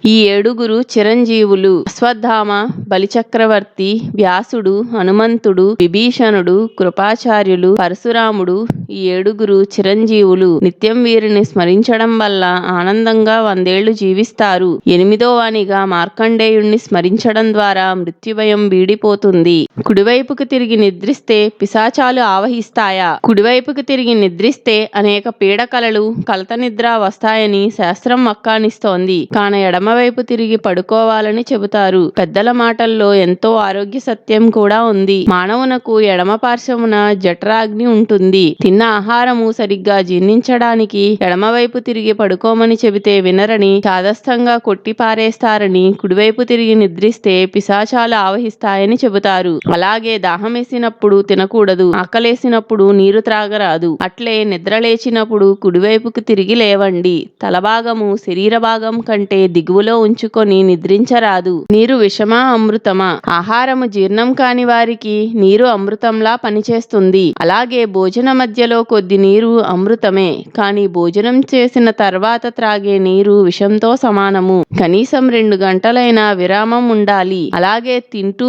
ఈ ఏడుగురు చిరంజీవులు అశ్వత్థామ, బలిచక్రవర్తి, వ్యాసుడు, హనుమంతుడు, విభీషణుడు, కృపాచార్యులు, పరశురాముడు. ఈ ఏడుగురు చిరంజీవులు నిత్యం వీరిని స్మరించడం వల్ల ఆనందంగా 100 ఏళ్లు జీవిస్తారు. 8వ వానిగా మార్కండేయుణ్ణి స్మరించడం ద్వారా మృత్యుభయం వీడిపోతుంది. కుడివైపుకు తిరిగి నిద్రిస్తే పిశాచాలు ఆవహిస్తాయా? కుడివైపుకు తిరిగి నిద్రిస్తే అనేక పీడకలలు, కలత నిద్ర వస్తాయని శాస్త్రం వక్కాణిస్తోంది. కాన ఎడమవైపు తిరిగి పడుకోవాలని చెబుతారు. పెద్దల మాటల్లో ఎంతో ఆరోగ్య సత్యం కూడా ఉంది. మానవునకు ఎడమ పార్శ్వమున జఠరాగ్ని ఉంటుంది. తిన్న ఆహారము సరిగ్గా జీర్ణించడానికి ఎడమవైపు తిరిగి పడుకోమని చెబితే వినరని, చాదస్తంగా కొట్టి పారేస్తారని, కుడివైపు తిరిగి నిద్రిస్తే పిశాచాలు ఆవహిస్తాయని చెబుతారు. అలాగే దాహమేసినప్పుడు తినకూడదు, ఆకలేసినప్పుడు నీరు త్రాగరాదు. అట్లే నిద్రలేచినప్పుడు కుడివైపుకు తిరిగి లేవండి. తలభాగము శరీర భాగం కంటే దిగువలో ఉంచుకొని నిద్రించరాదు. నీరు విషమా అమృతమా? ఆహారము జీర్ణం కాని వారికి నీరు అమృతంలా పనిచేస్తుంది. అలాగే భోజన మధ్యలో కొద్ది నీరు అమృతమే, కానీ భోజనం చేసిన తర్వాత త్రాగే నీరు విషంతో సమానము. కనీసం 2 గంటలైనా విరామం ఉండాలి. అలాగే తింటూ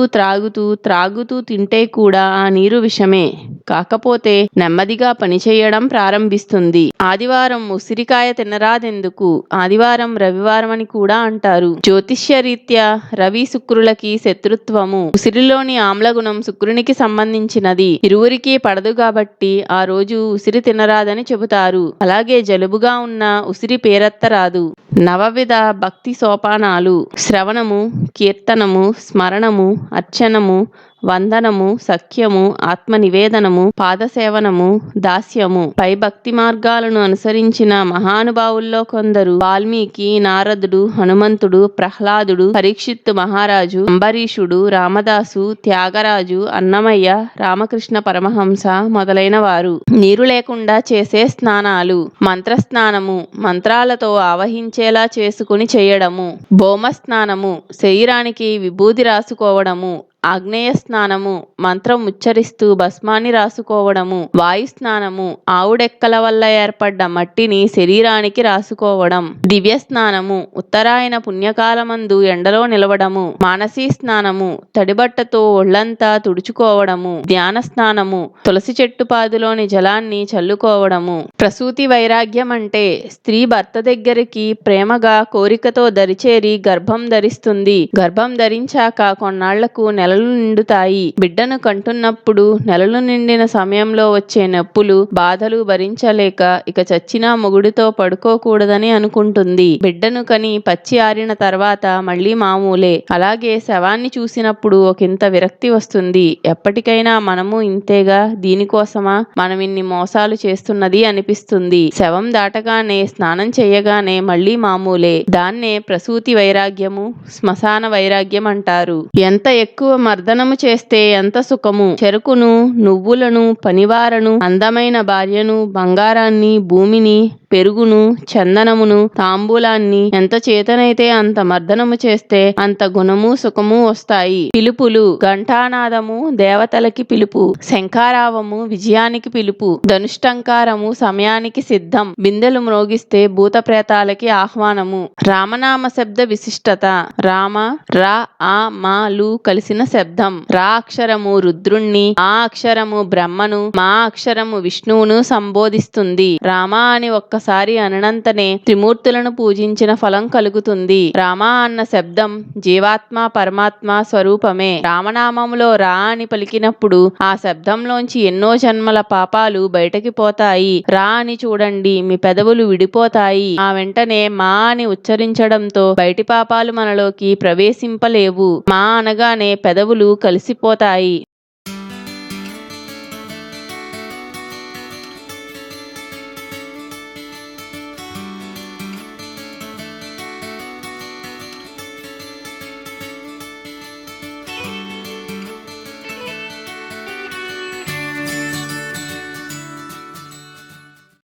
త్రాగుతూ తింటే కూడా ఆ నీరు విషమే, కాకపోతే నెమ్మదిగా పనిచేయడం ప్రారంభిస్తుంది. ఆదివారం ఉసిరికాయ తినరాదెందుకు? ఆదివారం రవివారం అని కూడా అంటారు. జ్యోతిష్యరీత్యా రవి శుక్రులకి శత్రుత్వము. ఉసిరిలోని ఆమ్లగుణం శుక్రునికి సంబంధించినది. ఇరువురికి పడదు కాబట్టి ఆ రోజు ఉసిరి తినరాదని చెబుతారు. అలాగే జలుబుగా ఉన్న ఉసిరి పేరెత్తరాదు. 9 భక్తి సోపానాలు: శ్రవణము, కీర్తనము, స్మరణము, అర్చనము, వందనము, సఖ్యము, ఆత్మనివేదనము, పాదసేవనము, దాస్యము. పై భక్తి మార్గాలను అనుసరించిన మహానుభావుల్లో కొందరు వాల్మీకి, నారదుడు, హనుమంతుడు, ప్రహ్లాదుడు, పరీక్షిత్తు మహారాజు, అంబరీషుడు, రామదాసు, త్యాగరాజు, అన్నమయ్య, రామకృష్ణ పరమహంస మొదలైన వారు. నీరు లేకుండా చేసే స్నానాలు: మంత్రస్నానము, మంత్రాలతో ఆవహించేలా చేసుకుని చేయడము. భౌమ స్నానము, శరీరానికి విభూది రాసుకోవడము. ఆగ్నేయ స్నానము, మంత్రం ఉచ్చరిస్తూ భస్మాన్ని రాసుకోవడము. వాయు స్నానము, ఆవుడెక్కల వల్ల ఏర్పడ్డ మట్టిని శరీరానికి రాసుకోవడం. దివ్య స్నానము, ఉత్తరాయణ పుణ్యకాలమందు ఎండలో నిలవడము. మానసీ స్నానము, తడిబట్టతో ఒళ్లంతా తుడుచుకోవడము. ధ్యాన స్నానము, తులసి చెట్టు పాదులోని జలాన్ని చల్లుకోవడము. ప్రసూతి వైరాగ్యం అంటే స్త్రీ భర్త దగ్గరికి ప్రేమగా కోరికతో దరిచేరి గర్భం ధరిస్తుంది. గర్భం ధరించాక కొన్నాళ్లకు నెలలు నిండుతాయి. బిడ్డను కంటున్నప్పుడు నెలలు నిండిన సమయంలో వచ్చే నొప్పులు, బాధలు భరించలేక ఇక చచ్చినా మొగుడితో పడుకోకూడదని అనుకుంటుంది. బిడ్డను కని పచ్చి ఆరిన తర్వాత మళ్ళీ మామూలే. అలాగే శవాన్ని చూసినప్పుడు ఒకంత విరక్తి వస్తుంది. ఎప్పటికైనా మనము ఇంతేగా, దీనికోసమా మనం ఇన్ని మోసాలు చేస్తున్నది అనిపిస్తుంది. శవం దాటగానే, స్నానం చేయగానే మళ్ళీ మామూలే. దాన్నే ప్రసూతి వైరాగ్యము, శ్మశాన వైరాగ్యం అంటారు. ఎంత ఎక్కువ మర్దనము చేస్తే ఎంత సుఖము. చెరుకును, నువ్వులను, పనివారను, అందమైన భార్యను, బంగారాన్ని, భూమిని, పెరుగును, చందనమును, తాంబూలాన్ని ఎంత చేతనైతే అంత మర్దనము చేస్తే అంత గుణము సుఖము వస్తాయి. పిలుపులు: ఘంటానాదము దేవతలకి పిలుపు, శంఖారావము విజయానికి పిలుపు, ధనుష్టంకారము సమయానికి సిద్ధం, బిందెలు మ్రోగిస్తే భూత ప్రేతాలకి ఆహ్వానము. రామనామ శబ్ద విశిష్టత: రామ, రా, ఆ, మా లు కలిసిన శబ్దం. రా అక్షరము రుద్రుణ్ణి, ఆ అక్షరము బ్రహ్మను, మా అక్షరము విష్ణువును సంబోధిస్తుంది. రామ అని ఒక్కసారి అనంతనే త్రిమూర్తులను పూజించిన ఫలం కలుగుతుంది. రామ అన్న శబ్దం జీవాత్మ పరమాత్మ స్వరూపమే. రామనామములో రా అని పలికినప్పుడు ఆ శబ్దంలోంచి ఎన్నో జన్మల పాపాలు బయటకి పోతాయి. రా అని చూడండి, మీ పెదవులు విడిపోతాయి. ఆ వెంటనే మా అని ఉచ్చరించడంతో బయటి పాపాలు మనలోకి ప్రవేశింపలేవు. మా అనగానే పెదవులు కలిసిపోతాయి.